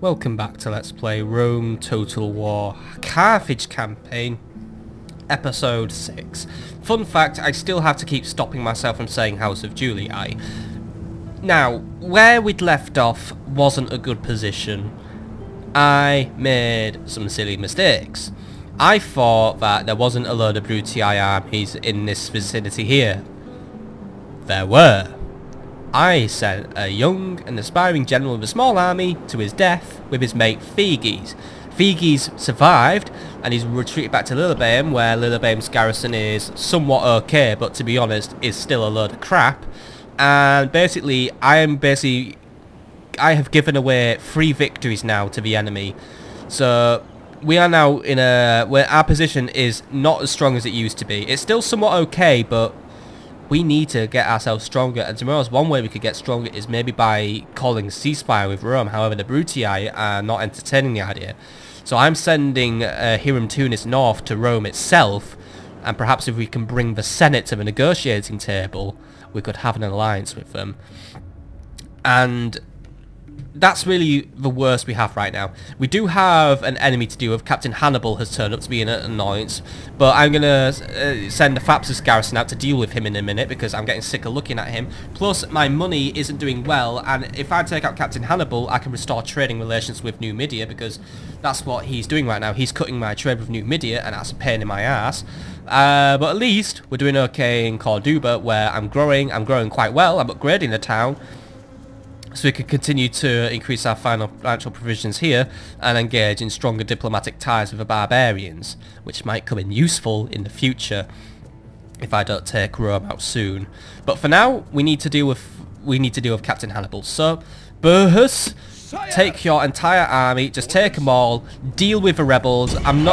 Welcome back to Let's Play Rome Total War Carthage Campaign, Episode 6. Fun fact, I still have to keep stopping myself from saying House of Julii. Now, where we'd left off wasn't a good position. I made some silly mistakes. I thought that there wasn't a load of Brutii armies in this vicinity here. There were. I sent a young and aspiring general of a small army to his death with his mate Figes. Figes survived and he's retreated back to Lillebeim, where Lillebeim's garrison is somewhat okay, but to be honest is still a load of crap. And basically I have given away 3 victories now to the enemy. So we are now in a where our position is not as strong as it used to be. It's still somewhat okay, but we need to get ourselves stronger, and tomorrow's one way we could get stronger is maybe by calling a ceasefire with Rome. However, the Brutii are not entertaining the idea. So I'm sending Hiram Tunis north to Rome itself, and perhaps if we can bring the Senate to the negotiating table, we could have an alliance with them. And that's really the worst we have right now. We do have an enemy to deal with. Captain Hannibal has turned up to be an annoyance, but I'm going to send the Thapsus garrison out to deal with him in a minute because I'm getting sick of looking at him. Plus, my money isn't doing well, and if I take out Captain Hannibal, I can restore trading relations with Numidia because that's what he's doing right now. He's cutting my trade with Numidia, and that's a pain in my ass. But at least we're doing okay in Corduba, where I'm growing quite well. I'm upgrading the town, so we can continue to increase our financial provisions here and engage in stronger diplomatic ties with the barbarians, which might come in useful in the future if I don't take Rome out soon. But for now, we need to deal with Captain Hannibal. So, Burhus, take your entire army, just take them all, deal with the rebels. I'm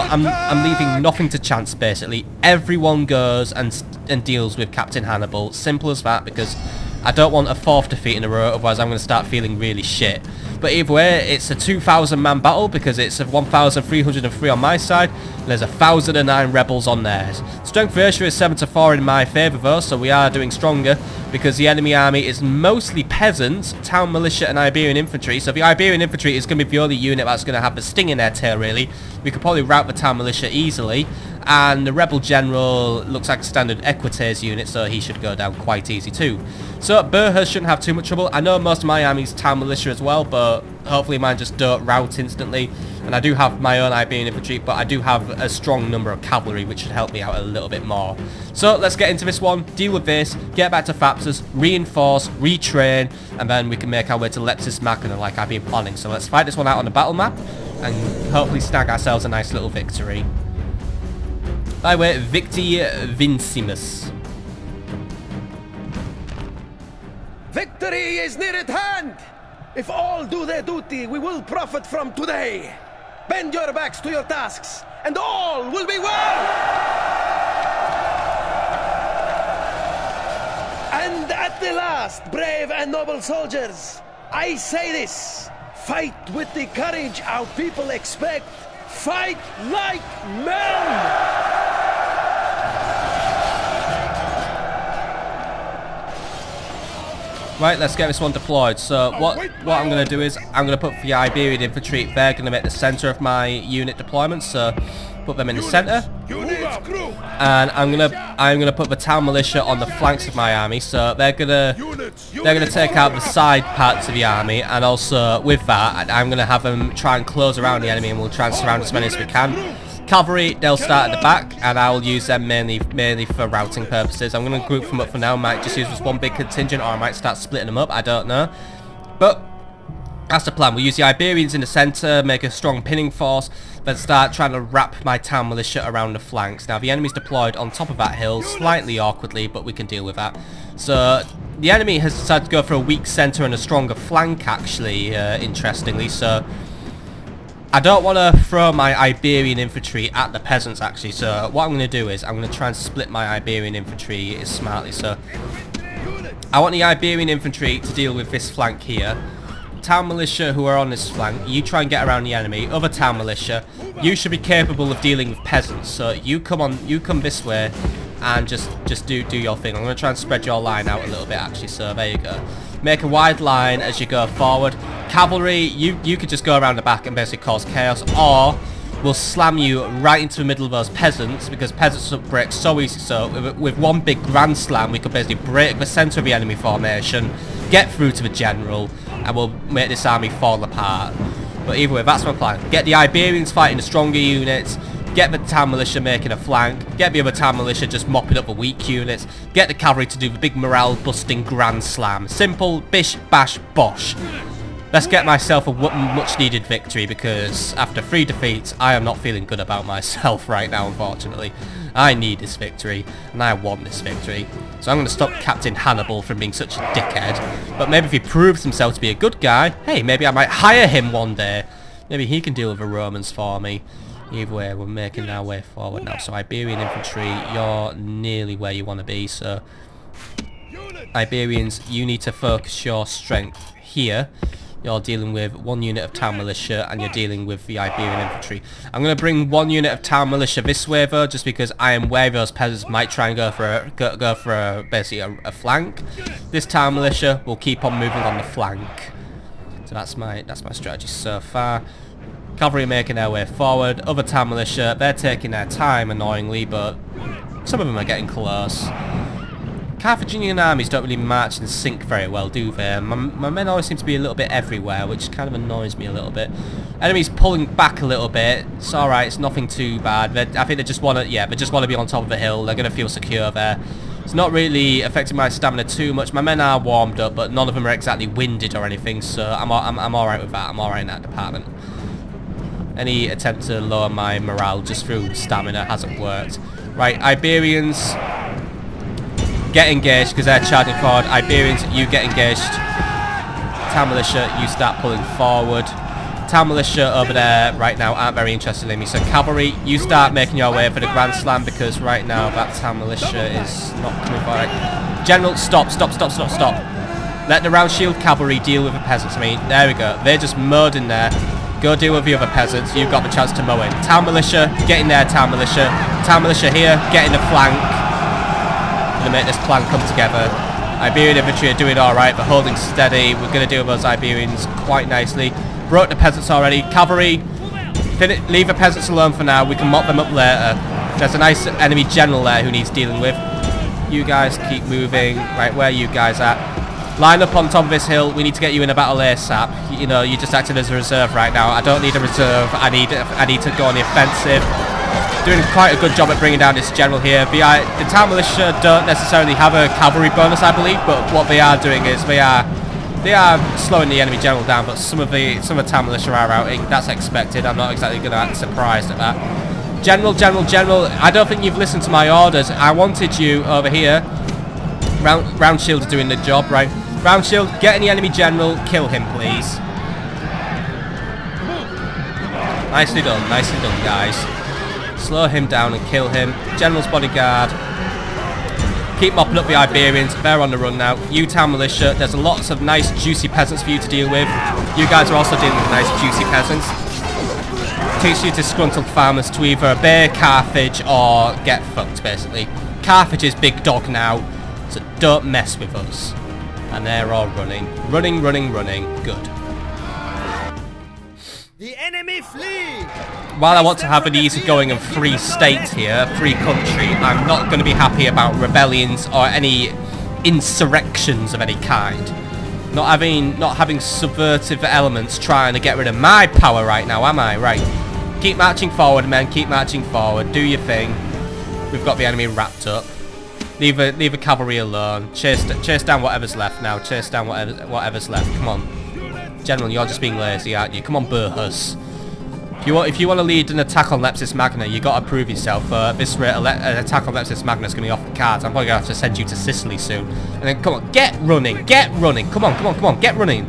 leaving nothing to chance basically. Everyone goes and deals with Captain Hannibal. Simple as that, because I don't want a 4th defeat in a row, otherwise I'm going to start feeling really shit. But either way, it's a 2,000 man battle because it's a 1,303 on my side, and there's 1,009 rebels on theirs. Strength ratio is 7-4 in my favour though, so we are doing stronger because the enemy army is mostly peasants, town militia and Iberian infantry. So the Iberian infantry is going to be the only unit that's going to have the sting in their tail really. We could probably rout the town militia easily. And the rebel general looks like a standard Equites unit, so he should go down quite easy too. So Burhus shouldn't have too much trouble. I know most of my army's town militia as well, but hopefully mine just don't rout instantly. And I do have my own Iberian infantry, but I do have a strong number of cavalry, which should help me out a little bit more. So let's get into this one, deal with this, get back to Thapsus, reinforce, retrain, and then we can make our way to Leptis Magna like I've been planning. So let's fight this one out on the battle map, and hopefully snag ourselves a nice little victory. By the way, Victi Vincimus. Victory is near at hand! If all do their duty, we will profit from today. Bend your backs to your tasks, and all will be well! And at the last, brave and noble soldiers, I say this: fight with the courage our people expect. Fight like men! Right, let's get this one deployed. So what I'm going to do is I'm going to put the Iberian infantry. They're going to make the centre of my unit deployment. So put them in the centre, and I'm gonna put the town militia on the flanks of my army. So they're gonna take out the side parts of the army, and also with that I'm gonna have them try and close around the enemy, and we'll try and surround as many as we can. Cavalry, they'll start at the back, and I'll use them mainly for routing purposes. I'm going to group them up for now. Might just use this one big contingent, or I might start splitting them up. I don't know. But that's the plan. We'll use the Iberians in the centre, make a strong pinning force, then start trying to wrap my town militia around the flanks. Now, the enemy's deployed on top of that hill, slightly awkwardly, but we can deal with that. So the enemy has decided to go for a weak centre and a stronger flank, actually, interestingly. So I don't want to throw my Iberian infantry at the peasants, actually. So what I'm going to do is I'm going to try and split my Iberian infantry smartly. So I want the Iberian infantry to deal with this flank here. Town militia who are on this flank, you try and get around the enemy. Other town militia, you should be capable of dealing with peasants. So you come this way, and just do your thing. I'm going to try and spread your line out a little bit actually, so there you go. Make a wide line as you go forward. Cavalry, you could just go around the back and basically cause chaos, or we'll slam you right into the middle of those peasants, because peasants break so easy. So with one big grand slam, we could basically break the centre of the enemy formation, get through to the general, and we'll make this army fall apart. But either way, that's my plan. Get the Iberians fighting the stronger units, get the town militia making a flank, get the other town militia just mopping up the weak units, get the cavalry to do the big morale busting grand slam. Simple, bish, bash, bosh. Let's get myself a much needed victory, because after 3 defeats, I am not feeling good about myself right now, unfortunately. I need this victory, and I want this victory. So I'm going to stop Captain Hannibal from being such a dickhead. But maybe if he proves himself to be a good guy, hey, maybe I might hire him one day. Maybe he can deal with the Romans for me. Either way, we're making our way forward now. So Iberian infantry, you're nearly where you want to be. So Iberians, you need to focus your strength here. You're dealing with 1 unit of town militia, and you're dealing with the Iberian infantry. I'm going to bring 1 unit of town militia this way though, just because I am wary those peasants might try and go for basically a flank. This town militia will keep on moving on the flank. So that's my strategy so far. Cavalry making their way forward. Other town militia, they're taking their time annoyingly, but some of them are getting close. Carthaginian armies don't really march and sync very well, do they? My men always seem to be a little bit everywhere, which kind of annoys me a little bit. Enemies pulling back a little bit. It's alright, it's nothing too bad. I think they just want to, yeah, they just want to be on top of the hill. They're going to feel secure there. It's not really affecting my stamina too much. My men are warmed up, but none of them are exactly winded or anything, so I'm alright with that. I'm alright in that department. Any attempt to lower my morale just through stamina hasn't worked. Right, Iberians, get engaged because they're charging forward. Iberians, you get engaged. Town militia, you start pulling forward. Town militia over there right now aren't very interested in me. So cavalry, you start making your way for the grand slam, because right now that town militia is not coming forward. General, stop. Let the round shield cavalry deal with the peasants. I mean, there we go. They're just mowed in there. Go deal with the other peasants. You've got the chance to mow in. Town militia, get in there, town militia. Town militia here, get in the flank. To make this plan come together. Iberian infantry are doing alright, but holding steady. We're going to deal with those Iberians quite nicely. Broke the peasants already. Cavalry, leave the peasants alone for now. We can mop them up later. There's a nice enemy general there who needs dealing with. You guys keep moving. Right, where are you guys at? Line up on top of this hill. We need to get you in a battle ASAP. You know, you just acted as a reserve right now. I don't need a reserve. I need to go on the offensive. Doing quite a good job at bringing down this general here. The town militia don't necessarily have a cavalry bonus, I believe, but what they are doing is they are slowing the enemy general down. But some of the town militia are routing. That's expected. I'm not exactly going to act surprised at that. General, I don't think you've listened to my orders. I wanted you over here. Round shield is doing the job, right? Round shield, get in the enemy general, kill him, please. Nicely done, guys. Slow him down and kill him. General's bodyguard. Keep mopping up the Iberians. They're on the run now. You town militia. There's lots of nice juicy peasants for you to deal with. You guys are also dealing with nice juicy peasants. Teach you disgruntled farmers to either obey Carthage or get fucked, basically. Carthage is big dog now, so don't mess with us. And they're all running. Running. Good. The enemy flee! While I want to have an easygoing and free state here, free country, I'm not going to be happy about rebellions or any insurrections of any kind. Not having subversive elements trying to get rid of my power right now, am I? Right. Keep marching forward, men. Keep marching forward. Do your thing. We've got the enemy wrapped up. Leave a cavalry alone. Chase down whatever's left now. Chase down whatever's left. Come on. General, you're just being lazy, aren't you? Come on, Burhus. If you want to lead an attack on Leptis Magna, you got to prove yourself. This rate, an attack on Leptis Magna is going to be off the cards. I'm probably going to have to send you to Sicily soon. And then, come on, get running. Come on, get running.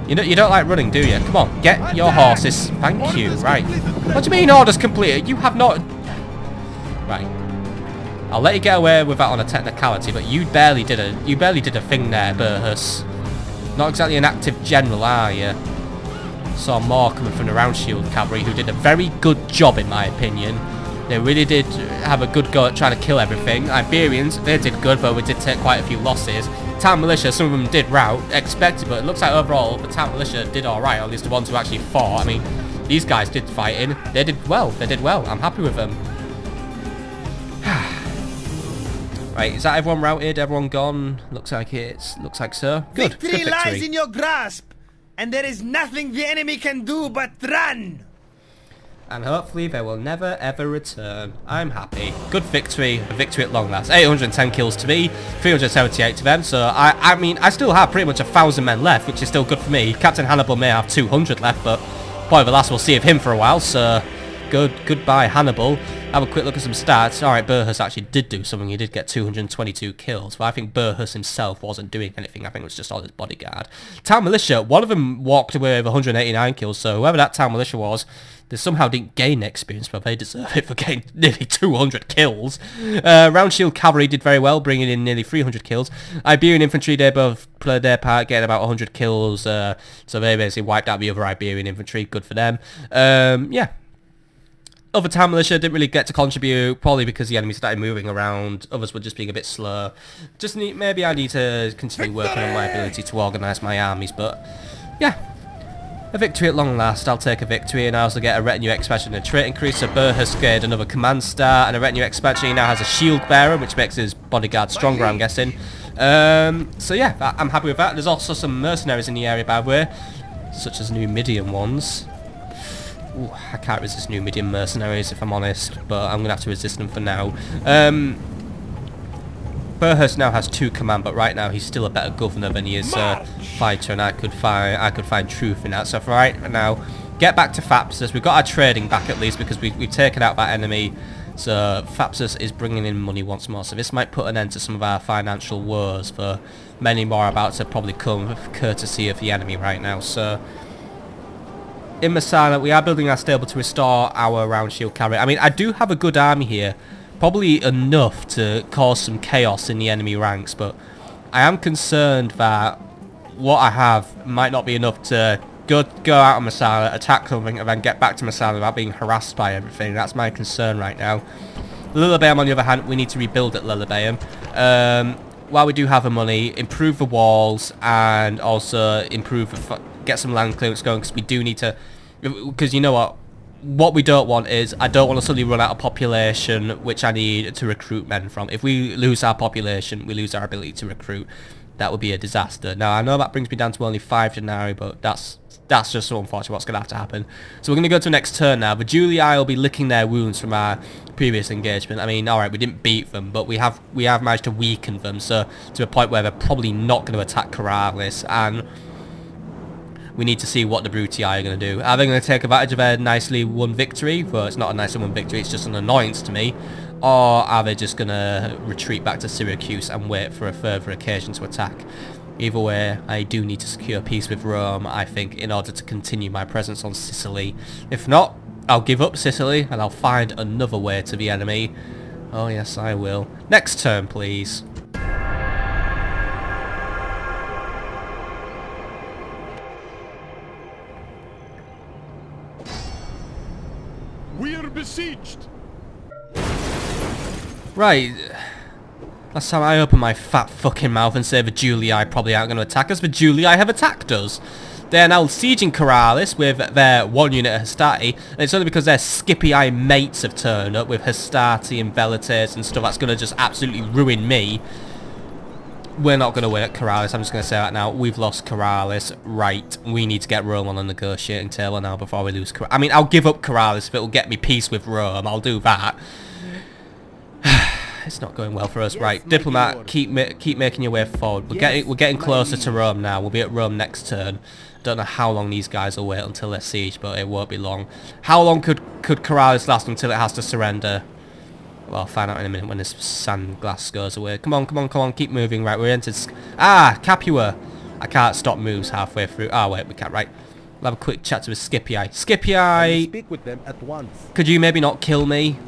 You don't like running, do you? Come on, get your horses. Thank you. Right. What do you mean orders completed? You have not... Right. I'll let you get away with that on a technicality, but you barely did a thing there, Burhus. Not exactly an active general, are you? Saw more coming from the round shield cavalry, who did a very good job in my opinion. They really did have a good go at trying to kill everything. Iberians, they did good, but we did take quite a few losses. Town militia, some of them did rout, expected, but it looks like overall the town militia did alright, at least the ones who actually fought. I mean, these guys did fighting. They did well. They did well. I'm happy with them. Right, is that everyone routed? Everyone gone? Looks like looks like so. Good. Victory, Good victory lies in your grasp, and there is nothing the enemy can do but run. And hopefully they will never ever return. I'm happy. Good victory. A victory at long last. 810 kills to me, 378 to them. So I mean, I still have pretty much 1,000 men left, which is still good for me. Captain Hannibal may have 200 left, but boy, the last we'll see of him for a while. So goodbye Hannibal. Have a quick look at some stats. Alright, Burhus actually did do something. He did get 222 kills. But I think Burhus himself wasn't doing anything. I think it was just all his bodyguard. Town Militia, one of them walked away with 189 kills. So whoever that Town Militia was, they somehow didn't gain experience, but they deserve it for getting nearly 200 kills. Round Shield Cavalry did very well, bringing in nearly 300 kills. Iberian Infantry, they both played their part, getting about 100 kills. So they basically wiped out the other Iberian Infantry. Good for them. Yeah. Other Town Militia didn't really get to contribute, probably because the enemy started moving around. Others were just being a bit slow. Maybe I need to continue working on my ability to organise my armies, but yeah. A victory at long last. I'll take a victory, and I also get a retinue expansion and a trait increase. So Burr has scared another command star, and a retinue expansion. He now has a shield bearer, which makes his bodyguard stronger, I'm guessing. So yeah, I'm happy with that. There's also some mercenaries in the area, by the way, such as Numidian ones. Ooh, I can't resist Numidian mercenaries if I'm honest, but I'm gonna have to resist them for now. Burhurst now has 2 command, but right now he's still a better governor than he is a fighter, and I could find truth in that. So for right now, get back to Thapsus. We've got our trading back at least because we've taken out that enemy. So Thapsus is bringing in money once more. So this might put an end to some of our financial woes, for many more about to probably come courtesy of the enemy right now. So in Messana, we are building our stable to restore our round shield cavalry. I mean, I do have a good army here. Probably enough to cause some chaos in the enemy ranks, but I am concerned that what I have might not be enough to go out of Messana, attack something, and then get back to Messana without being harassed by everything. That's my concern right now. Lillebeum, on the other hand, we need to rebuild at Lillebeum. While we do have the money, improve the walls, and also get some land clearance going, because we do need to, because you know what we don't want is, I don't want to suddenly run out of population, which I need to recruit men from. If we lose our population, we lose our ability to recruit. That would be a disaster. Now, I know that brings me down to only 5 denarii, but that's just so unfortunate what's going to have to happen. So we're going to go to the next turn now. The Julii will be licking their wounds from our previous engagement. I mean, alright, we didn't beat them, but we have managed to weaken them, so to a point where they're probably not going to attack Corralis, and we need to see what the Brutii are going to do. Are they going to take advantage of their nicely won victory? Well, it's not a nicely won victory, it's just an annoyance to me. Or are they just going to retreat back to Syracuse and wait for a further occasion to attack? Either way, I do need to secure peace with Rome, I think, in order to continue my presence on Sicily. If not, I'll give up Sicily and I'll find another way to the enemy. Oh yes, I will. Next turn, please. We are besieged. Right. Last time I opened my fat fucking mouth and say the Julii probably aren't going to attack us, the Julii have attacked us. They are now sieging Corralis with their 1 unit of Hastati, and it's only because their Scipii mates have turned up with Hastati and Velites and stuff that's going to just absolutely ruin me. We're not going to win at Corralis, I'm just going to say that now. We've lost Corralis. Right, we need to get Rome on the negotiating table now before we lose Corralis. I mean, I'll give up Corralis if it will get me peace with Rome. I'll do that. It's not going well for us. Yes, right, Diplomat, keep making your way forward. We're getting closer to Rome now. We'll be at Rome next turn. Don't know how long these guys will wait until they're sieged, but it won't be long. How long could Corralis last until it has to surrender? Well, I'll find out in a minute when this sand glass goes away. Come on, keep moving. Right, we're entered. Capua. I can't stop moves halfway through. Wait, we can't. Right, we'll have a quick chat to Scipii. Scipii, speak with them at once. Could you maybe not kill me?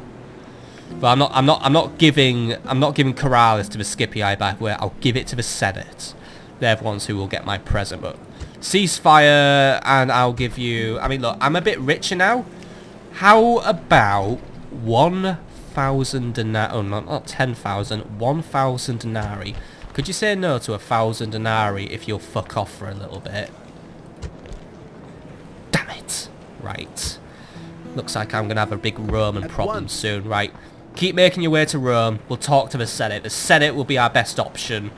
But I'm not giving Corralis to the Scipii, by the way. I'll give it to the Senate. They're the ones who will get my present. But ceasefire, and I'll give you. I mean, look, I'm a bit richer now. How about 1,000 denarii. Oh, not 10,000. 1,000 denarii. Could you say no to 1,000 denarii if you'll fuck off for a little bit? Damn it. Right. Looks like I'm going to have a big Roman problem soon. Right. Keep making your way to Rome. We'll talk to the Senate. The Senate will be our best option.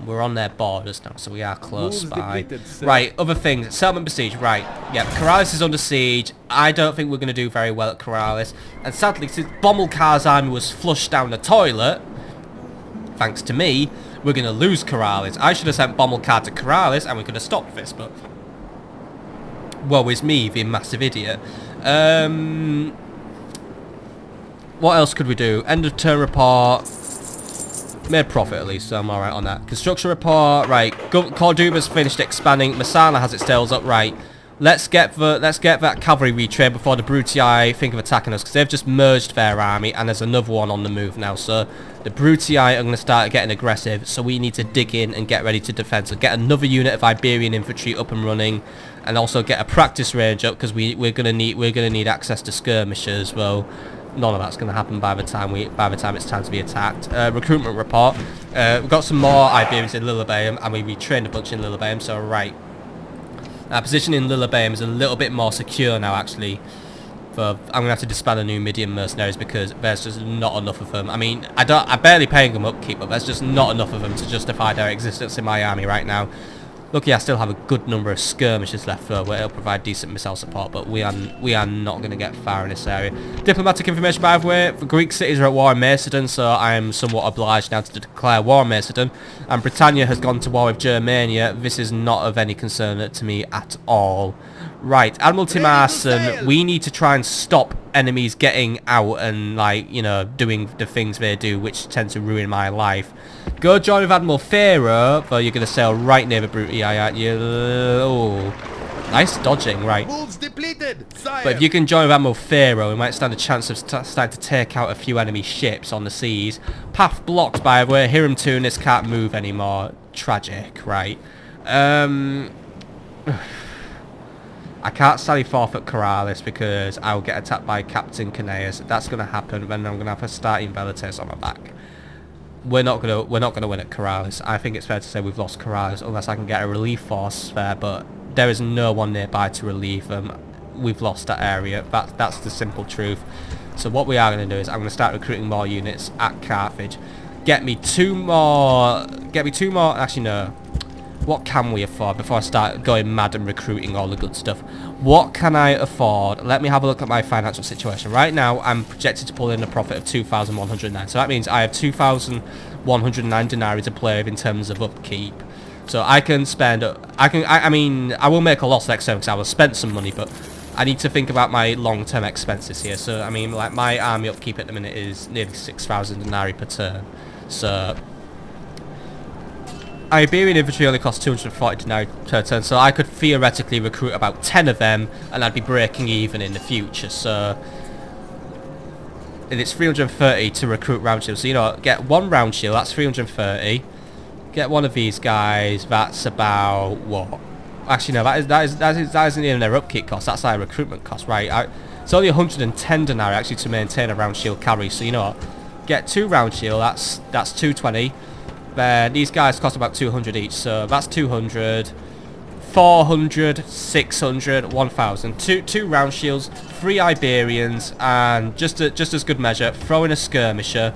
We're on their borders now, so we are close by. Right, other things. Settlement besiege. Right. Yep, Corrales is under siege. I don't think we're going to do very well at Corrales. And sadly, since Bomilcar's army was flushed down the toilet, thanks to me, we're going to lose Corrales. I should have sent Bomilcar to Corrales and we could have stopped this, but woe is me, the massive idiot. What else could we do? End of turn report. Made profit at least, so I'm alright on that. Construction report, right. Corduba's finished expanding. Messana has its tails up, right. Let's get that cavalry retrained before the Brutii think of attacking us, because they've just merged their army and there's another one on the move now. So the Brutii are going to start getting aggressive, so we need to dig in and get ready to defend. So get another unit of Iberian infantry up and running, and also get a practice range up, because we're gonna need access to skirmishers. Well, none of that's going to happen by the time it's time to be attacked. Recruitment report. We've got some more Iberians in Lillebeum, and we retrained a bunch in Lillebeum. So right, our position in Lillebeum is a little bit more secure now. Actually, I'm going to have to disband the Numidian mercenaries because there's just not enough of them. I mean, I'm barely paying them upkeep, but there's just not enough of them to justify their existence in my army right now. Lucky I still have a good number of skirmishers left though, where it'll provide decent missile support, but we are not going to get far in this area. Diplomatic information, by the way. The Greek cities are at war in Macedon, so I am somewhat obliged now to declare war on Macedon. And Britannia has gone to war with Germania. This is not of any concern to me at all. Right, Admiral Timarson, we need to try and stop enemies getting out and, like, you know, doing the things they do, which tend to ruin my life. Go join with Admiral Pharaoh, though you're going to sail right near the Brutii, aren't you? Oh, nice dodging, right. But if you can join with Admiral Pharaoh, we might stand a chance of starting to take out a few enemy ships on the seas. Path blocked, by the way. Hiram Tunis can't move anymore. Tragic, right. I can't sally forfeit Corrales because I'll get attacked by Captain Caneus. That's going to happen, then I'm going to have a starting Velites on my back. We're not gonna win at Corrales. I think it's fair to say we've lost Corrales unless I can get a relief force there, but there is no one nearby to relieve them. We've lost that area. That's the simple truth. So what we are going to do is I'm going to start recruiting more units at Carthage. Get me two more. Actually, no. What can we afford before I start going mad and recruiting all the good stuff? What can I afford? Let me have a look at my financial situation. Right now, I'm projected to pull in a profit of 2,109. So that means I have 2,109 denarii to play with in terms of upkeep. So I can spend... I mean, I will make a loss next time because I will spend some money, but I need to think about my long-term expenses here. So, I mean, like, my army upkeep at the minute is nearly 6,000 denarii per turn. So... Iberian infantry only costs 240 denarii per turn, so I could theoretically recruit about 10 of them, and I'd be breaking even in the future. So, and it's 330 to recruit round shield. So, you know, get one round shield, that's 330. Get one of these guys, that's about what? Actually, no, that isn't even their upkeep cost. That's our recruitment cost, right? It's only 110 denarii actually to maintain a round shield cavalry. So, you know what? Get two round shield. That's 220. Then these guys cost about 200 each, so that's 200, 400, 600, 1,000. Two round shields, 3 Iberians, and just as good measure, throw in a skirmisher,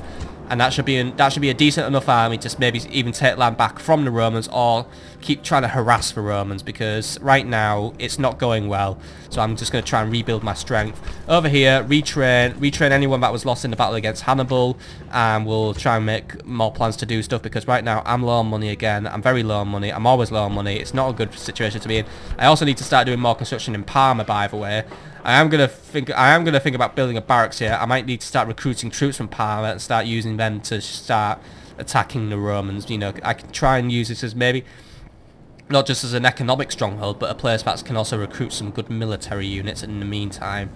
and that should be a decent enough army to maybe even take land back from the Romans, or keep trying to harass the Romans, because right now it's not going well. So I'm just going to try and rebuild my strength. Over here, retrain anyone that was lost in the battle against Hannibal, and we'll try and make more plans to do stuff, because right now I'm low on money again. I'm very low on money. I'm always low on money. It's not a good situation to be in. I also need to start doing more construction in Parma, by the way. I am gonna think about building a barracks here. I might need to start recruiting troops from Parma and start using them to start attacking the Romans. You know, I can try and use this as maybe not just as an economic stronghold, but a place that can also recruit some good military units in the meantime.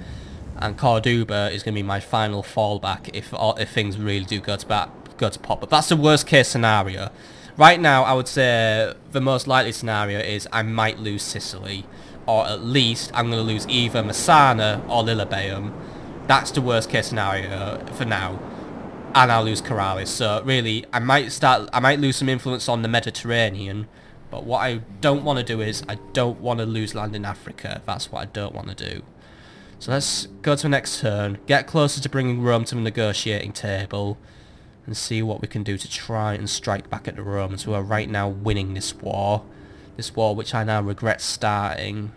And Corduba is going to be my final fallback if things really do go to pot. But that's the worst case scenario. Right now, I would say the most likely scenario is I might lose Sicily, or at least I'm going to lose either Messana or Lillebeum. That's the worst case scenario for now. And I'll lose Corrales. So really, I might lose some influence on the Mediterranean. But what I don't want to do is, I don't want to lose land in Africa. That's what I don't want to do. So let's go to the next turn, get closer to bringing Rome to the negotiating table, and see what we can do to try and strike back at the Romans, who are right now winning this war. This war which I now regret starting.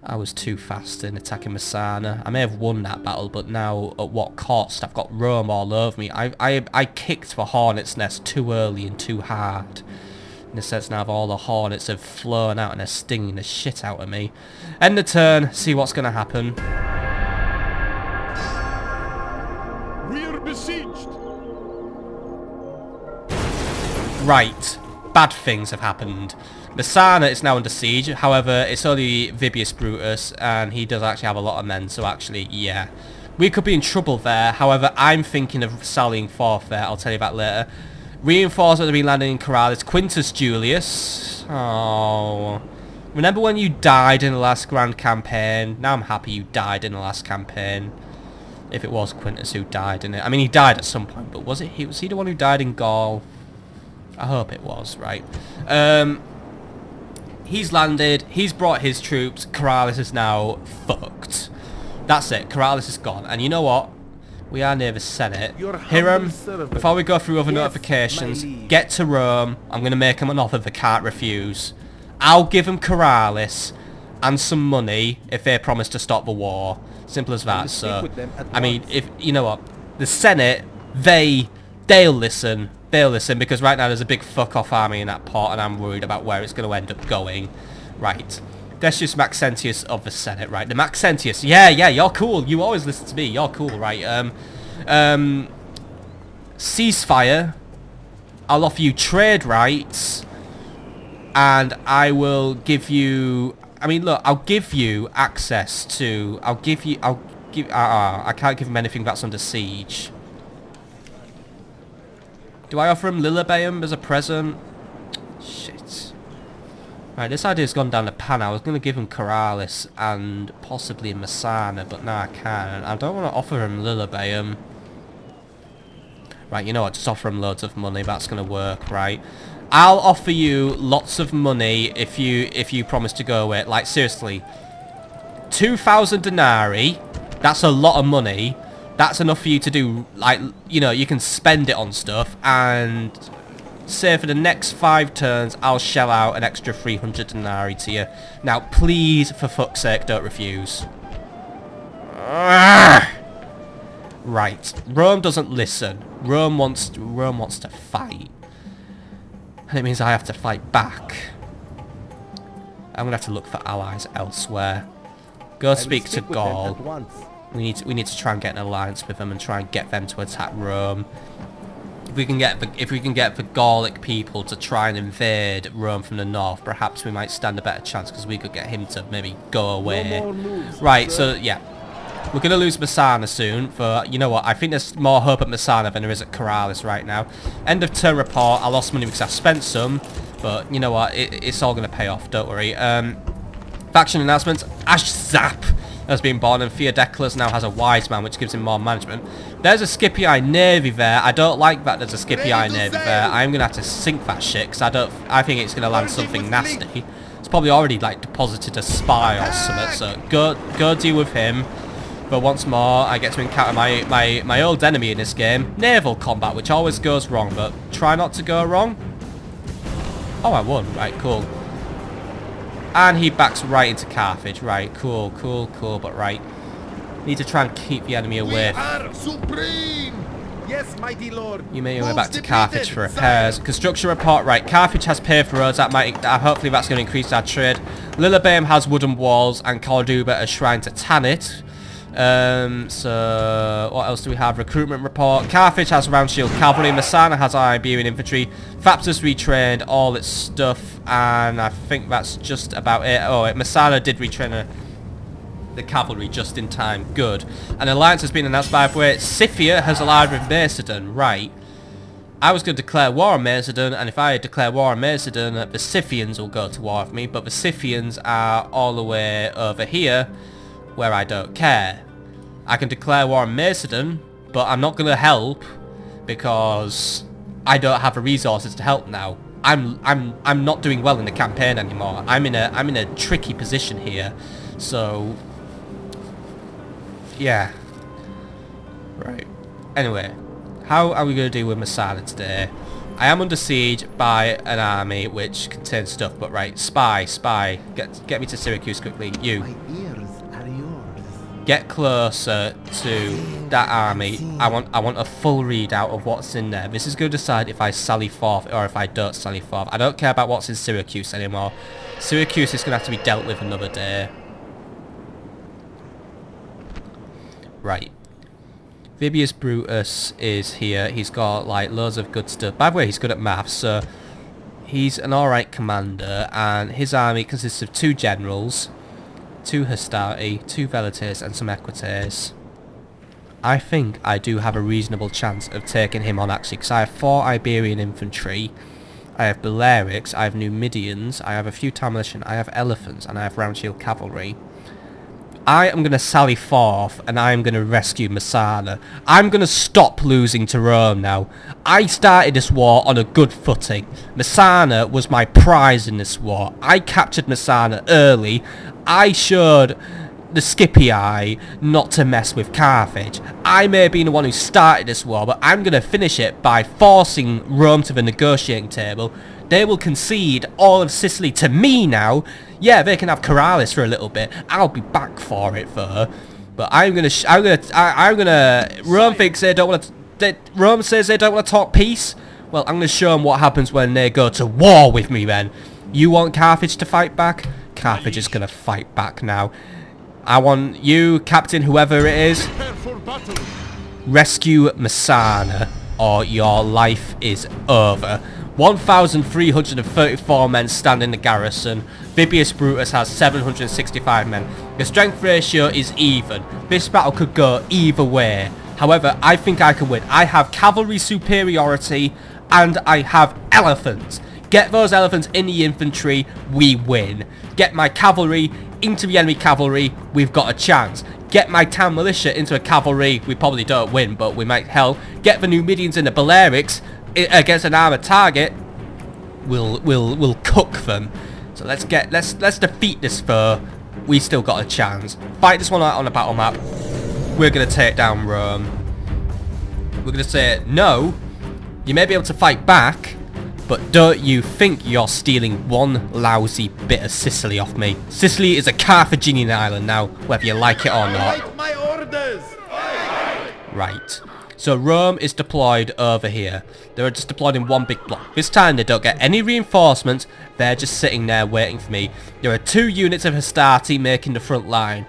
I was too fast in attacking Messana. I may have won that battle, but now at what cost? I've got Rome all over me. I kicked the Hornet's Nest too early and too hard. In the sense now all the Hornets have flown out and they're stinging the shit out of me. End the turn, see what's going to happen. We're besieged. Right, bad things have happened. Messana is now under siege, however it's only Vibius Brutus and he does actually have a lot of men, so actually, yeah. We could be in trouble there, however I'm thinking of sallying forth there, I'll tell you about later. Reinforcements have been landing in Corrales. Quintus Julius. Oh. Remember when you died in the last grand campaign? Now I'm happy you died in the last campaign. If it was Quintus who died in it. I mean, he died at some point, but was he the one who died in Gaul? I hope it was, right? He's landed. He's brought his troops. Corrales is now fucked. That's it. Corrales is gone. And you know what? We are near the Senate. Hiram, before we go through other notifications, get to Rome. I'm going to make him an offer they can't refuse. I'll give him Corrales and some money if they promise to stop the war. Simple as that. So, I mean, if you know what, the Senate, they'll listen. They'll listen because right now there's a big fuck-off army in that port and I'm worried about where it's going to end up going. Right. Decius Maxentius of the Senate, right? The Maxentius, yeah, you're cool. You always listen to me. You're cool, right? Ceasefire. I'll offer you trade rights, and I will give you. I mean, look, I'll give you access to. I can't give him anything that's under siege. Do I offer him Lilibaeum as a present? Shit. Right, this idea's gone down the pan. I was going to give him Corrales and possibly Messana, but now I can't. I don't want to offer him Lilibaeum. Right, you know what? Just offer him loads of money. That's going to work, right? I'll offer you lots of money if you promise to go away. Like, seriously. 2,000 denarii. That's a lot of money. That's enough for you to do, like, you know, you can spend it on stuff and... say for the next 5 turns, I'll shell out an extra 300 denarii to you. Now, please, for fuck's sake, don't refuse. Right, Rome doesn't listen. Rome wants to fight, and it means I have to fight back. I'm gonna have to look for allies elsewhere. Go speak to Gaul. We need to try and get an alliance with them and try and get them to attack Rome. If we can get the Gallic people to try and invade Rome from the north, perhaps we might stand a better chance because we could get him to maybe go away. Right, so yeah, we're gonna lose Messana soon. For you know what, I think there's more hope at Messana than there is at Corrales right now. End of turn report. I lost money because I spent some, but you know what, it's all gonna pay off. Don't worry. Faction announcements. Ashzap has been born, and Theodecles now has a wise man, which gives him more management. There's a Scipii navy there. I don't like that there's a Scipii navy there. I'm gonna have to sink that shit because I think it's gonna land something nasty. It's probably already like deposited a spy or something. So go deal with him. But once more, I get to encounter my old enemy in this game, naval combat, which always goes wrong, but try not to go wrong. Oh, I won. Right, cool. And he backs right into Carthage. Right, cool, but right. Need to try and keep the enemy away. We are supreme! Yes, mighty lord. You may go back to Carthage for repairs. Construction report, right. Carthage has paved roads. That might, hopefully that's going to increase our trade. Lilibaeum has wooden walls, and Corduba a shrine to Tanit. So what else do we have? Recruitment report. Carthage has round shield cavalry. Messana has Iberian infantry. Thapsus retrained all its stuff, and I think that's just about it. Oh, Messana did retrain the cavalry just in time. Good. An alliance has been announced, by the way. Scythia has allied with Macedon. Right. I was going to declare war on Macedon, and if I declare war on Macedon, the Scythians will go to war with me, but the Scythians are all the way over here, where I don't care. I can declare war on Macedon, but I'm not going to help because I don't have the resources to help now. I'm not doing well in the campaign anymore. I'm in a tricky position here. So yeah. Right. Anyway, how are we going to deal with Masada today? I am under siege by an army which contains stuff, but right, spy, get me to Syracuse quickly. You. My ears are yours. Get closer to that army. I want a full readout of what's in there. This is going to decide if I sally forth or if I don't sally forth. I don't care about what's in Syracuse anymore. Syracuse is going to have to be dealt with another day. Right. Vibius Brutus is here. He's got like loads of good stuff. By the way, he's good at maths, so he's an alright commander, and his army consists of 2 generals, 2 Hastati, 2 Velites, and some Equites. I think I do have a reasonable chance of taking him on actually, because I have 4 Iberian infantry, I have Balearics, I have Numidians, I have a few Tamilian, I have elephants, and I have round shield cavalry. I am going to sally forth and I am going to rescue Messana. I'm going to stop losing to Rome now. I started this war on a good footing. Messana was my prize in this war. I captured Messana early. I showed the Scipii not to mess with Carthage. I may have been the one who started this war, but I'm going to finish it by forcing Rome to the negotiating table. They will concede all of Sicily to me now. Yeah, they can have Corrales for a little bit. I'll be back for it though. But Rome thinks they don't want to. Rome says they don't want to talk peace. Well, I'm gonna show them what happens when they go to war with me. Then, you want Carthage to fight back? Carthage is gonna fight back now. I want you, Captain, whoever it is, rescue Messana, or your life is over. 1,334 men stand in the garrison. Vibius Brutus has 765 men. The strength ratio is even. This battle could go either way. However, I think I can win. I have cavalry superiority and I have elephants. Get those elephants in the infantry, we win. Get my cavalry into the enemy cavalry, we've got a chance. Get my town militia into a cavalry, we probably don't win, but we might hell. Get the Numidians in the Balearics against an armored target, we'll cook them. So let's defeat this foe. We still got a chance. Fight this one out on a battle map. We're gonna take down Rome. We're gonna say no. You may be able to fight back, but don't you think you're stealing one lousy bit of Sicily off me. Sicily is a Carthaginian island now, whether you like it or not. My orders. Right. So Rome is deployed over here. They're just deployed in one big block. This time they don't get any reinforcements. They're just sitting there waiting for me. There are 2 units of Hastati making the front line.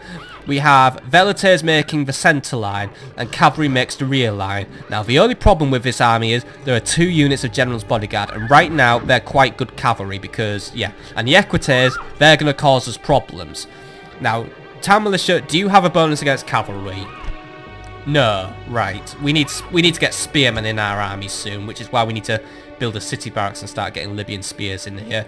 We have Velites making the centre line, and cavalry makes the rear line. Now the only problem with this army is there are 2 units of General's Bodyguard, and right now they're quite good cavalry because, yeah. And the Equites, they're going to cause us problems. Now, Town Militia, do you have a bonus against cavalry? No, right. We need to get spearmen in our army soon, which is why we need to build a city barracks and start getting Libyan spears in here.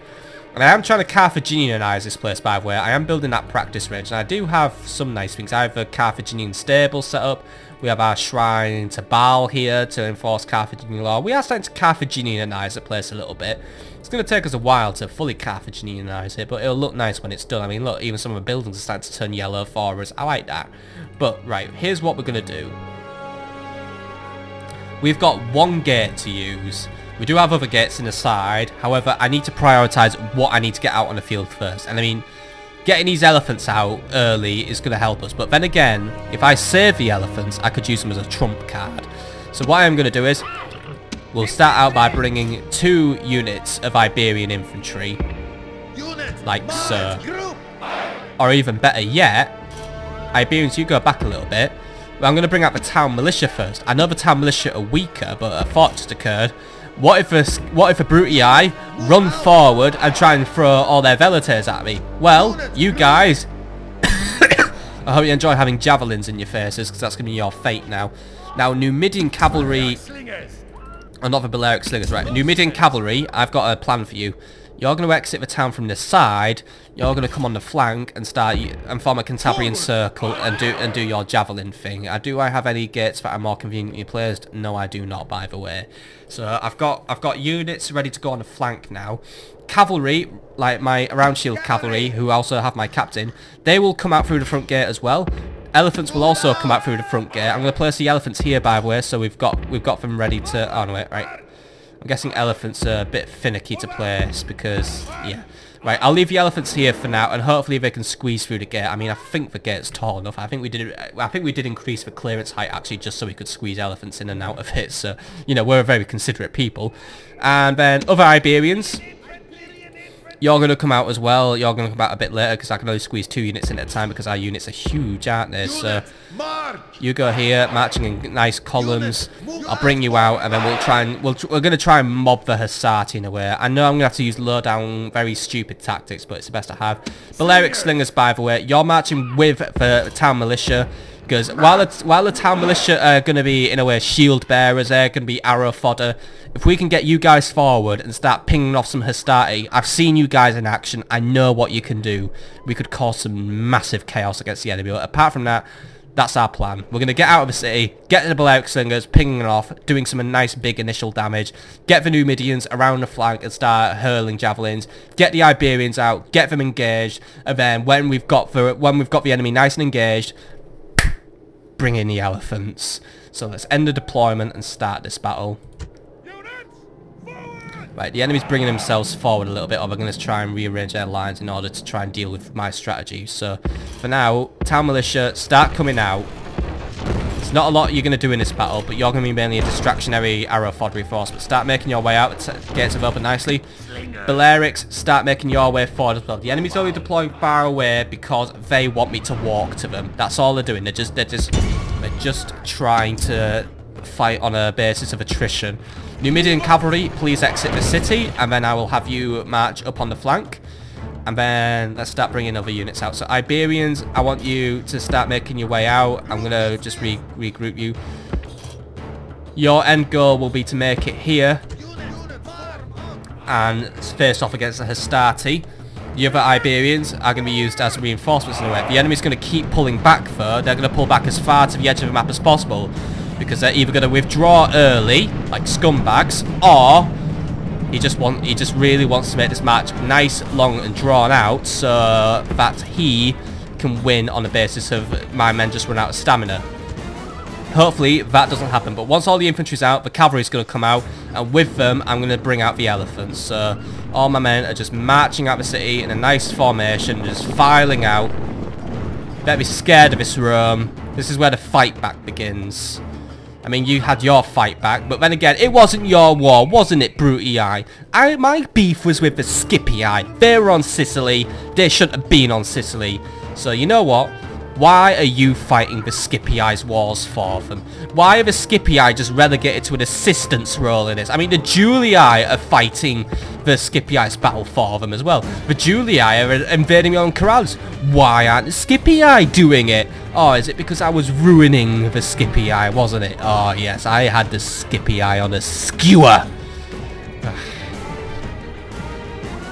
And I am trying to Carthaginianize this place, by the way. I am building that practice range, and I do have some nice things. I have a Carthaginian stable set up. We have our shrine to Baal here to enforce Carthaginian law. We are starting to Carthaginianize the place a little bit. It's going to take us a while to fully Carthaginianize it, but it'll look nice when it's done. I mean, look, even some of the buildings are starting to turn yellow for us. I like that. But, right, here's what we're going to do. We've got 1 gate to use. We do have other gates in the side. However, I need to prioritise what I need to get out on the field first. And I mean, getting these elephants out early is going to help us. But then again, if I save the elephants, I could use them as a trump card. So what I'm going to do is, we'll start out by bringing 2 units of Iberian infantry. Like so. Or even better yet, Iberians, you go back a little bit. I'm going to bring out the town militia first. I know the town militia are weaker, but a thought just occurred. What if the Brutii run forward and try and throw all their Velites at me? Well, you guys, I hope you enjoy having javelins in your faces, because that's going to be your fate now. Now, Numidian cavalry, not the Balearic slingers, right? Numidian cavalry, I've got a plan for you. You're going to exit the town from the side. You're going to come on the flank and start and form a Cantabrian circle and do your javelin thing. Do I have any gates that are more conveniently placed? No, I do not, by the way. So I've got units ready to go on the flank now. Cavalry, like my round shield cavalry, who also have my captain, they will come out through the front gate as well. Elephants will also come out through the front gate. I'm going to place the elephants here, by the way, so we've got them ready to. Oh no, wait, right. I'm guessing elephants are a bit finicky to place because, yeah. Right, I'll leave the elephants here for now, and hopefully they can squeeze through the gate. I mean, I think the gate's tall enough. I think we did increase the clearance height actually, just so we could squeeze elephants in and out of it. So, you know, we're a very considerate people. And then other Iberians, you're going to come out as well. You're going to come out a bit later because I can only squeeze 2 units in at a time because our units are huge, aren't they? So you go here, marching in nice columns. I'll bring you out, and then we're going to try and mob the Hussarti in a way. I know I'm going to have to use low down, very stupid tactics, but it's the best I have. Balearic slingers, by the way, you're marching with the town militia. Because while the town militia are going to be, in a way, shield bearers, they're going to be arrow fodder. If we can get you guys forward and start pinging off some Hastati, I've seen you guys in action. I know what you can do. We could cause some massive chaos against the enemy. But apart from that, that's our plan. We're going to get out of the city, get the Balearic slingers, pinging off, doing some nice big initial damage, get the Numidians around the flank and start hurling javelins, get the Iberians out, get them engaged, and then when we've got the enemy nice and engaged, bring in the elephants. So let's end the deployment and start this battle. Right, the enemy's bringing themselves forward a little bit, or they're going to try and rearrange their lines in order to try and deal with my strategy. So for now, town militia, start coming out. It's not a lot you're going to do in this battle, but you're going to be mainly a distractionary arrow foddery force. But start making your way out. The gates have opened nicely. Balearics, start making your way forward as well. The enemy's only deploying far away because they want me to walk to them. That's all they're doing. They're just trying to fight on a basis of attrition. Numidian cavalry, please exit the city, and then I will have you march up on the flank. And then let's start bringing other units out. So Iberians, I want you to start making your way out. I'm going to just regroup you. Your end goal will be to make it here and face off against the Hastati. The other Iberians are going to be used as reinforcements in a way. The enemy's going to keep pulling back though. They're going to pull back as far to the edge of the map as possible, because they're either going to withdraw early, like scumbags, or he just really wants to make this match nice, long, and drawn out so that he can win on the basis of my men just run out of stamina. Hopefully that doesn't happen, but once all the infantry's out, the cavalry's going to come out, and with them I'm going to bring out the elephants. So all my men are just marching out the city in a nice formation, just filing out. Better be scared of this Rome. This is where the fight back begins. I mean, you had your fight back, but then again, it wasn't your war, wasn't it, Brutii? My beef was with the Scipii. They were on Sicily. They shouldn't have been on Sicily. So you know what? Why are you fighting the Scipii's wars for them? Why are the Scipii just relegated to an assistance role in this? I mean, the Julii are fighting the Scipii's battle for them as well. The Julii are invading their own corrals. Why aren't the Scipii doing it? Oh, is it because I was ruining the Scipii, wasn't it? Oh, yes, I had the Scipii on a skewer.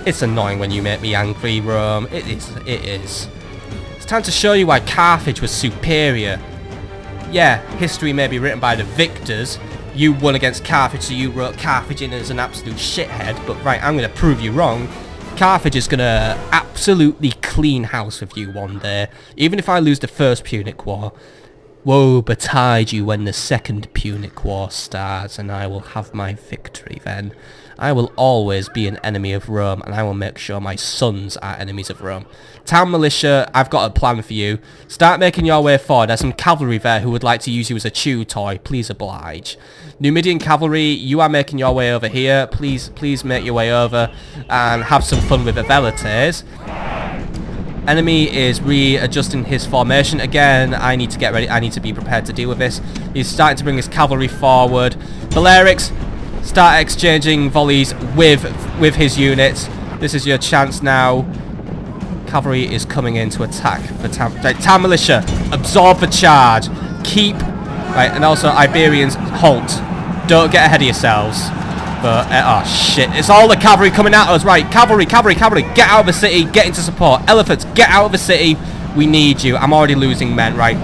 It's annoying when you make me angry, Rome. It is. It's time to show you why Carthage was superior. Yeah, history may be written by the victors. You won against Carthage, so you wrote Carthage in as an absolute shithead. But right, I'm going to prove you wrong. Carthage is going to absolutely clean house with you one day. Even if I lose the first Punic War, woe betide you when the second Punic War starts, and I will have my victory then. I will always be an enemy of Rome, and I will make sure my sons are enemies of Rome. Town militia, I've got a plan for you. Start making your way forward. There's some cavalry there who would like to use you as a chew toy. Please oblige. Numidian cavalry, you are making your way over here. Please make your way over and have some fun with the Velites. Enemy is readjusting his formation again. I need to get ready. I need to be prepared to deal with this. He's starting to bring his cavalry forward. Balearics, start exchanging volleys with his units. This is your chance now. Cavalry is coming in to attack the town militia. Absorb the charge. Keep right, and also Iberians, halt. Don't get ahead of yourselves. But, oh shit, it's all the cavalry coming at us, right? Cavalry, get out of the city, get into support. Elephants, get out of the city. We need you. I'm already losing men, right?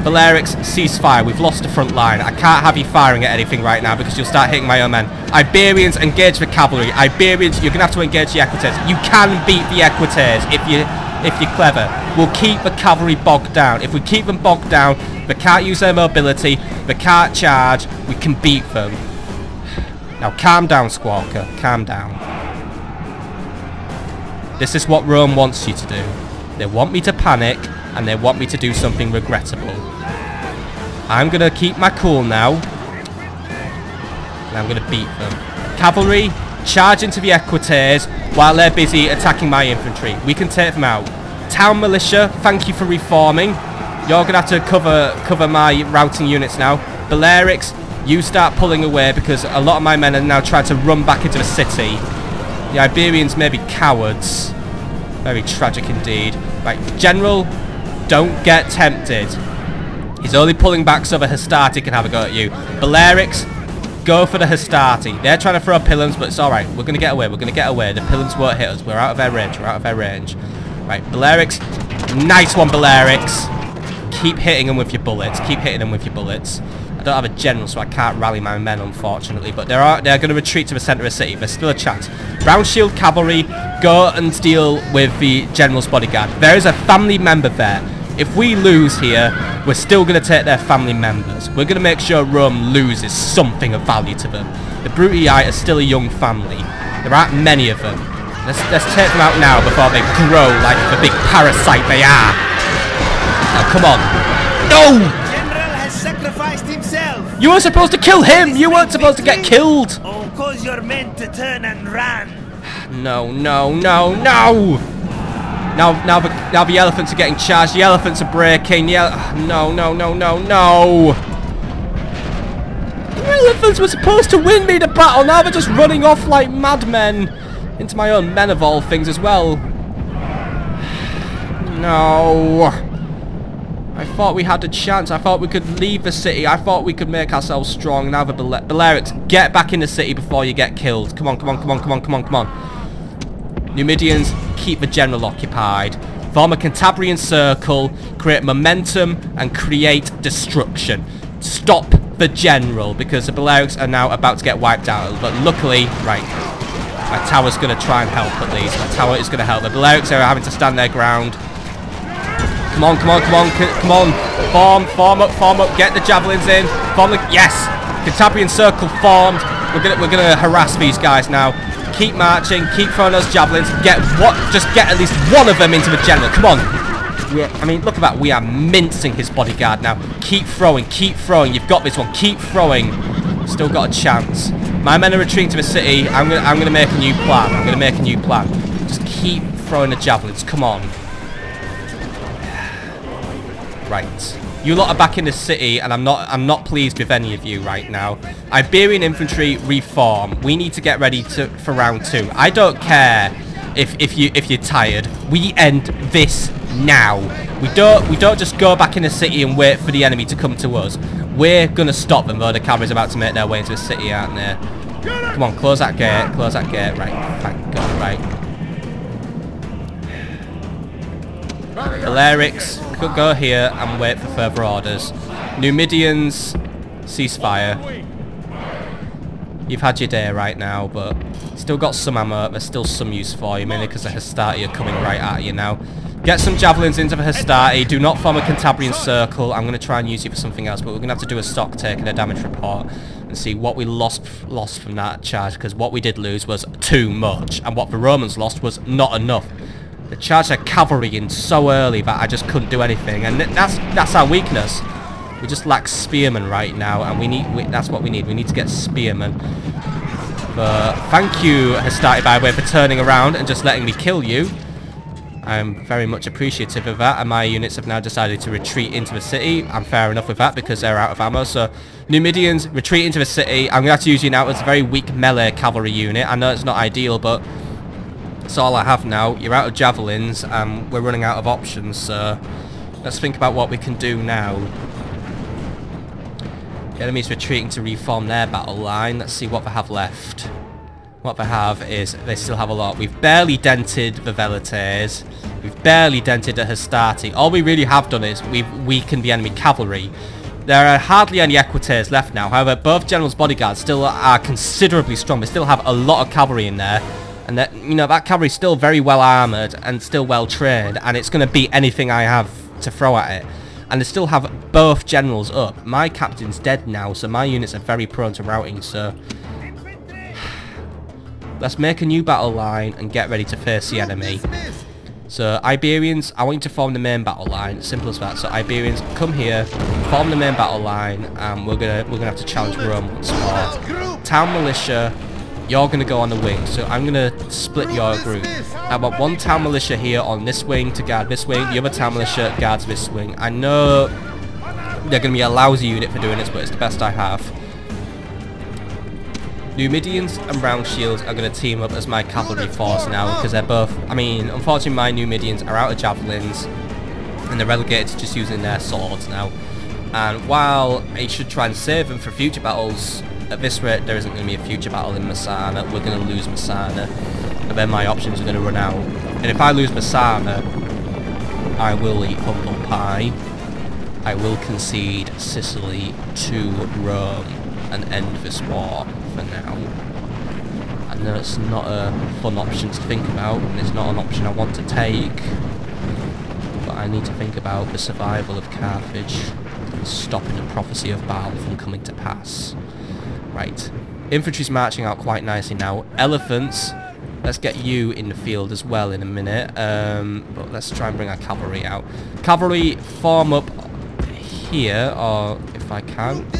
Balearics, ceasefire. We've lost the front line. I can't have you firing at anything right now because you'll start hitting my own men. Iberians, engage the cavalry. Iberians, you're going to have to engage the equites. You can beat the equites if you're clever. We'll keep the cavalry bogged down. If we keep them bogged down, they can't use their mobility, they can't charge, we can beat them. Now calm down, Squawker. Calm down. This is what Rome wants you to do. They want me to panic, and they want me to do something regrettable. I'm going to keep my cool now, and I'm going to beat them. Cavalry, charge into the equites while they're busy attacking my infantry. We can take them out. Town militia, thank you for reforming. You're going to have to cover my routing units now. Balearics, you start pulling away because a lot of my men are now trying to run back into the city. The Iberians may be cowards. Very tragic indeed. Right, General, don't get tempted. He's only pulling back so the Hastati can have a go at you. Balearics, go for the Hastati. They're trying to throw pillars, but it's alright. We're going to get away. We're going to get away. The pillars won't hit us. We're out of their range. We're out of their range. Right, Balearics. Nice one, Balearics. Keep hitting them with your bullets. Keep hitting them with your bullets. I don't have a general, so I can't rally my men, unfortunately. But they're going to retreat to the centre of the city. There's still a chance. Round shield cavalry, go and deal with the general's bodyguard. There is a family member there. If we lose here, we're still going to take their family members. We're going to make sure Rome loses something of value to them. The Brutii are still a young family. There aren't many of them. Let's take them out now before they grow like the big parasite they are. Now, come on. No! General has sacrificed himself. You were supposed to kill him! You weren't supposed to get killed! Oh, cause your men to turn and run. No, no, no, no! Now the elephants are getting charged. The elephants are breaking. No, no, no, no, no! The elephants were supposed to win me the battle. Now they're just running off like madmen. Into my own men of all things as well. No. I thought we had a chance. I thought we could leave the city. I thought we could make ourselves strong. Now the Balearics, get back in the city before you get killed. Come on, come on, come on, come on, come on, come on. Numidians, keep the general occupied. Form a Cantabrian circle, create momentum, and create destruction. Stop the general, because the Balearics are now about to get wiped out. But luckily, right, my tower's going to try and help at least. My tower is going to help. The Balearics are having to stand their ground. Come on, come on, come on, come on. Form up, get the javelins in. Yes! Cantabrian circle formed. We're gonna harass these guys now. Keep marching, keep throwing those javelins. Just get at least one of them into the general. Come on. I mean, look at that. We are mincing his bodyguard now. Keep throwing, keep throwing. You've got this one. Keep throwing. Still got a chance. My men are retreating to the city. I'm gonna make a new plan. I'm gonna make a new plan. Just keep throwing the javelins. Come on. Right. You lot are back in the city, and I'm not pleased with any of you right now. Iberian infantry, reform. We need to get ready for round 2. I don't care if you're tired. We end this now. We don't just go back in the city and wait for the enemy to come to us. We're gonna stop them, though. The cavalry's about to make their way into the city, aren't they? Come on, close that gate. Close that gate. Right. Thank God. Right. Balearics, could go here and wait for further orders. Numidians, ceasefire. You've had your day right now, but still got some ammo. There's still some use for you, mainly because the Hastati are coming right at you now. Get some javelins into the Hastati. Do not form a Cantabrian circle. I'm going to try and use you for something else, but we're going to have to do a stock take and a damage report and see what we lost from that charge, because what we did lose was too much, and what the Romans lost was not enough. They charged their cavalry in so early that I just couldn't do anything, and that's our weakness. We just lack spearmen right now, and that's what we need. We need to get spearmen. But thank you, Hastati, by the way, for turning around and just letting me kill you. I'm very much appreciative of that, and my units have now decided to retreat into the city. I'm fair enough with that because they're out of ammo. So Numidians, retreat into the city. I'm going to have to use you now as a very weak melee cavalry unit. I know it's not ideal, but that's all I have now. You're out of javelins, and we're running out of options, so let's think about what we can do now. The enemy's retreating to reform their battle line. Let's see what they have left. What they have is, they still have a lot. We've barely dented the Velites. We've barely dented the Hastati. All we really have done is we've weakened the enemy cavalry. There are hardly any equites left now. However, both generals' bodyguards still are considerably strong. They still have a lot of cavalry in there. And that, you know, that cavalry is still very well armoured and still well trained. And it's going to beat anything I have to throw at it. And they still have both generals up. My captain's dead now, so my units are very prone to routing, so... Let's make a new battle line and get ready to face the enemy. So Iberians, I want you to form the main battle line. Simple as that. So Iberians, come here, form the main battle line, and we're gonna have to challenge Rome once more. Town militia, you're gonna go on the wing. So I'm gonna split your group. I want one town militia here on this wing to guard this wing. The other town militia guards this wing. I know they're gonna be a lousy unit for doing this, but it's the best I have. Numidians and Round Shields are going to team up as my cavalry force now, because they're both... I mean, unfortunately my Numidians are out of javelins, and they're relegated to just using their swords now. And while I should try and save them for future battles, at this rate there isn't going to be a future battle in Messana. We're going to lose Messana, and then my options are going to run out. And if I lose Messana, I will eat humble pie. I will concede Sicily to Rome and end this war for now. I know it's not a fun option to think about, and it's not an option I want to take, but I need to think about the survival of Carthage and stopping the prophecy of Baal from coming to pass. Right, infantry's marching out quite nicely now. Elephants, let's get you in the field as well in a minute, but let's try and bring our cavalry out. Cavalry, form up here, or if I can.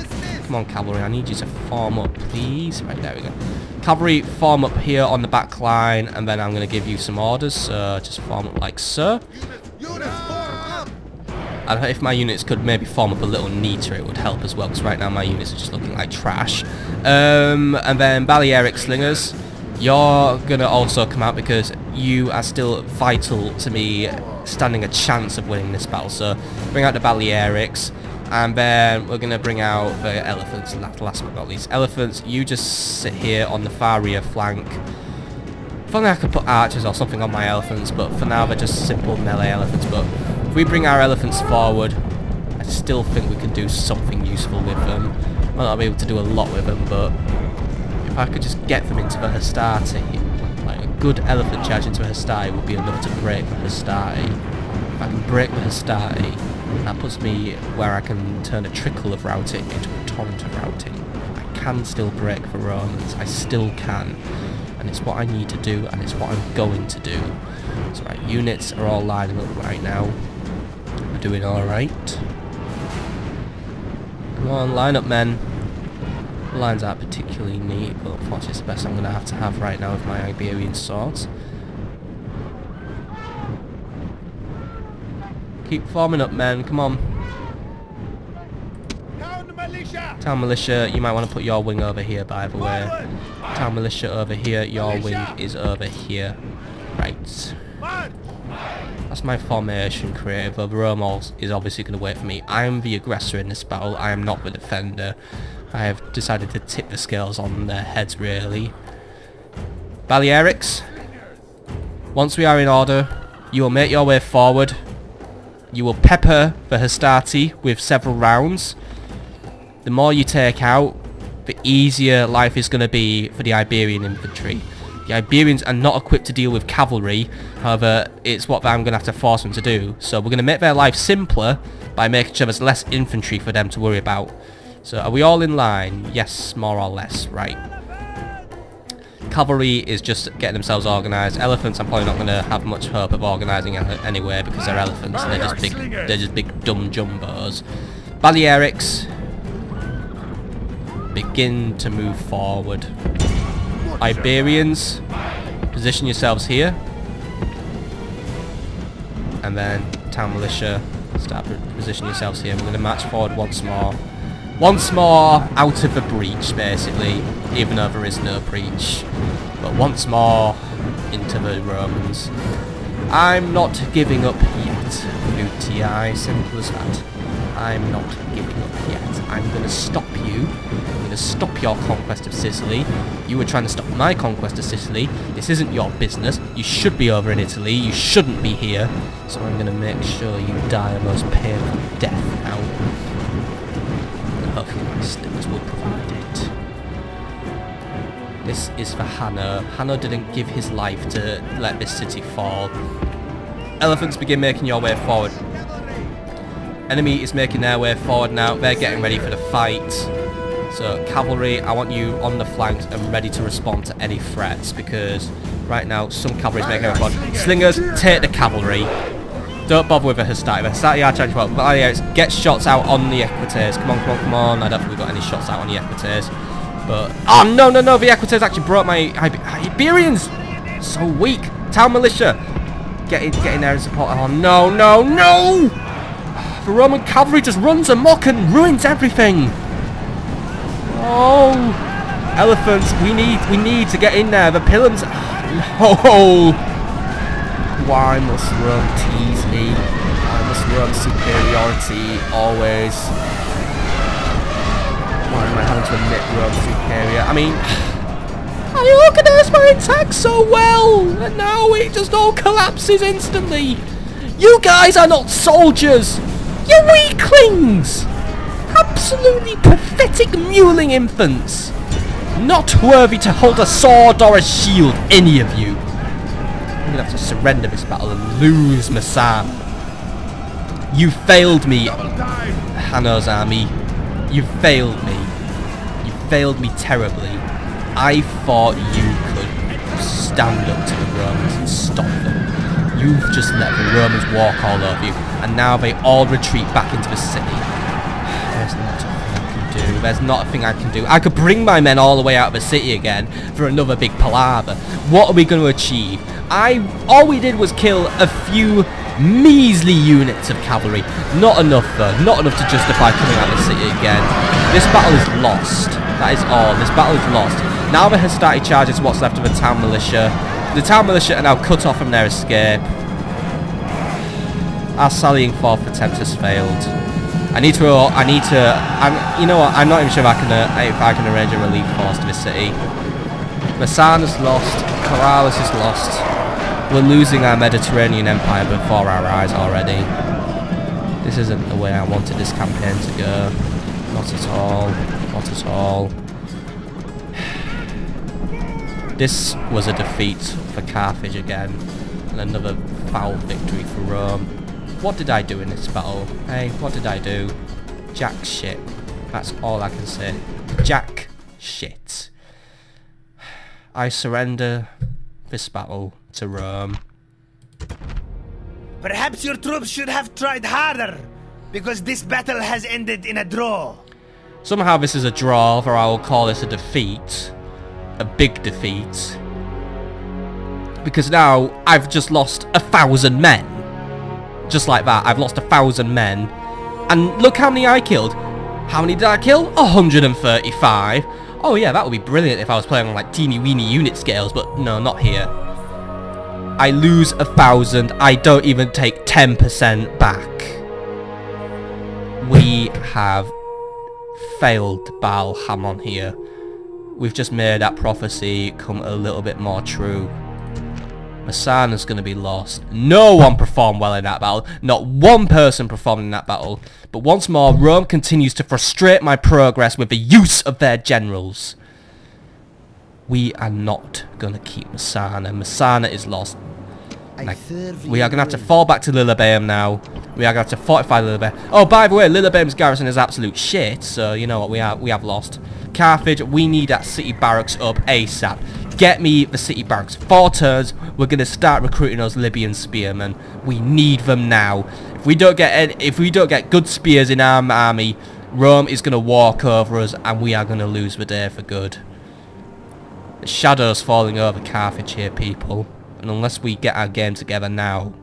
Come on, cavalry, I need you to form up, please. Right, there we go. Cavalry, form up here on the back line, and then I'm going to give you some orders, so just form up like so. And if my units could maybe form up a little neater, it would help as well, because right now my units are just looking like trash. And then Balearic Slingers, you're going to also come out, because you are still vital to me standing a chance of winning this battle. So bring out the Balearics. And then we're going to bring out the elephants, last but not least. Elephants, you just sit here on the far rear flank. If only I could put archers or something on my elephants, but for now they're just simple melee elephants. But if we bring our elephants forward, I still think we can do something useful with them. Might not be able to do a lot with them, but if I could just get them into the Hastati, like a good elephant charge into a Hastati would be enough to break the Hastati. If I can break the Hastati, that puts me where I can turn a trickle of routing into a torrent of routing. I can still break the Romans, I still can. And it's what I need to do, and it's what I'm going to do. So right, units are all lining up right now. We're doing alright. Come on, line up, men. The lines aren't particularly neat, but unfortunately it's the best I'm going to have right now with my Iberian swords. Keep forming up, men. Come on. Town militia, you might want to put your wing over here, by the way. Town militia over here, your wing is over here. Right. That's my formation creative. The Rome is obviously going to wait for me. I am the aggressor in this battle. I am not the defender. I have decided to tip the scales on their heads, really. Balearics, once we are in order, you will make your way forward. You will pepper the Hastati with several rounds. The more you take out, the easier life is going to be for the Iberian infantry. The Iberians are not equipped to deal with cavalry, however, it's what I'm going to have to force them to do. So we're going to make their life simpler by making sure there's less infantry for them to worry about. So are we all in line? Yes, more or less, right. Cavalry is just getting themselves organised. Elephants, I'm probably not going to have much hope of organising anyway, because they're elephants and they're just big dumb jumbos. Balearics, begin to move forward. Iberians, position yourselves here. And then town militia, start position yourselves here. We're going to march forward once more. Once more out of the breach, basically, even though there is no breach. But once more into the Romans. I'm not giving up yet, Brutii, simple as that. I'm not giving up. yet. I'm going to stop you. I'm going to stop your conquest of Sicily. You were trying to stop my conquest of Sicily. This isn't your business. You should be over in Italy. You shouldn't be here. So I'm going to make sure you die a most painful death now. And hopefully my slippers will provide it. This is for Hanno. Hanno didn't give his life to let this city fall. Elephants, begin making your way forward. Enemy is making their way forward now. They're getting ready for the fight. So cavalry, I want you on the flanks and ready to respond to any threats, because right now some cavalry is making their way forward. Slingers, take the cavalry. Don't bother with a Hastati. The Hastati are charging well. Get shots out on the Equites. Come on, come on, come on. I don't think we've got any shots out on the Equites. But oh no, no, no! The Equites actually brought my Iberians. So weak. Town militia, get in there and support. Oh no, no, no! The Roman cavalry just runs amok and ruins everything. Oh, elephants! We need to get in there. The pillars. No! Why must Rome tease me? Why must Rome's superiority always? Why am I having to admit Rome's superior? I mean, I organised my attack so well, and now it just all collapses instantly. You guys are not soldiers. You weaklings! Absolutely pathetic mewling infants! Not worthy to hold a sword or a shield, any of you. I'm gonna have to surrender this battle and lose Messana. You failed me, Hanno's army. You failed me. You failed me terribly. I thought you could stand up to the Romans and stop them. You've just let the Romans walk all over you, and now they all retreat back into the city. There's not a thing I can do. There's not a thing I can do. I could bring my men all the way out of the city again for another big palaver. What are we going to achieve? All we did was kill a few measly units of cavalry. Not enough though. Not enough to justify coming out of the city again. This battle is lost. That is all. This battle is lost. Now the Hastati charges what's left of the town militia. The town militia are now cut off from their escape. Our sallying forth attempt has failed. You know what? I'm not even sure if I can arrange a relief force to this city. Messana's lost. Corrales is lost. We're losing our Mediterranean empire before our eyes already. This isn't the way I wanted this campaign to go. Not at all. Not at all. This was a defeat for Carthage again, and another foul victory for Rome. What did I do in this battle? Hey, what did I do? Jack shit. That's all I can say. Jack shit. I surrender this battle to Rome. Perhaps your troops should have tried harder, because this battle has ended in a draw. Somehow this is a draw, or I will call this a defeat. A big defeat. Because now I've just lost 1,000 men. Just like that, I've lost 1,000 men. And look how many I killed. How many did I kill? 135. Oh yeah, that would be brilliant if I was playing on like teeny weeny unit scales, but no, not here. I lose 1,000, I don't even take 10% back. We have failed Baal Hamon here. We've just made that prophecy come a little bit more true. Messana's going to be lost. No one performed well in that battle. Not one person performed in that battle. But once more, Rome continues to frustrate my progress with the use of their generals. We are not going to keep Messana. Messana is lost. We are going to have to fall back to Lilybaeum now. We are going to have to fortify Lilybaeum. Oh, by the way, Lilybaeum's garrison is absolute shit. So, you know what, we have lost. Carthage, we need that city barracks up ASAP. Get me the city barracks. 4 turns, we're going to start recruiting those Libyan spearmen. We need them now. If we don't get good spears in our army, Rome is going to walk over us and we are going to lose the day for good. The shadow's falling over Carthage here, people. And unless we get our game together now,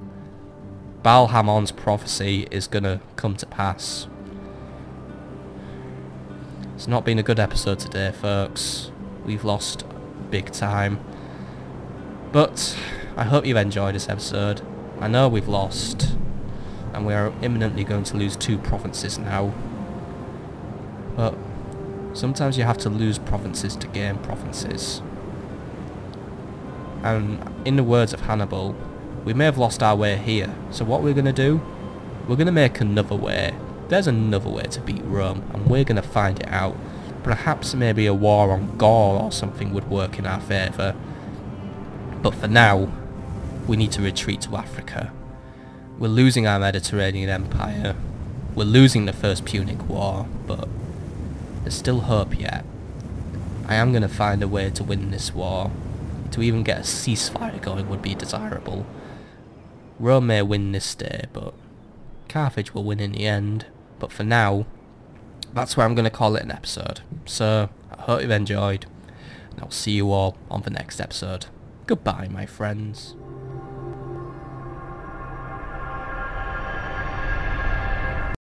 Baal Hamon's prophecy is going to come to pass. It's not been a good episode today, folks. We've lost big time. But I hope you've enjoyed this episode. I know we've lost, and we are imminently going to lose 2 provinces now. But sometimes you have to lose provinces to gain provinces. And in the words of Hannibal, we may have lost our way here, so what we're going to do? We're going to make another way. There's another way to beat Rome, and we're going to find it out. Perhaps maybe a war on Gaul or something would work in our favour. But for now, we need to retreat to Africa. We're losing our Mediterranean Empire. We're losing the First Punic War, but there's still hope yet. I am going to find a way to win this war. To even get a ceasefire going would be desirable. Rome may win this day, but Carthage will win in the end. But for now, that's where I'm going to call it an episode. So, I hope you've enjoyed, and I'll see you all on the next episode. Goodbye, my friends.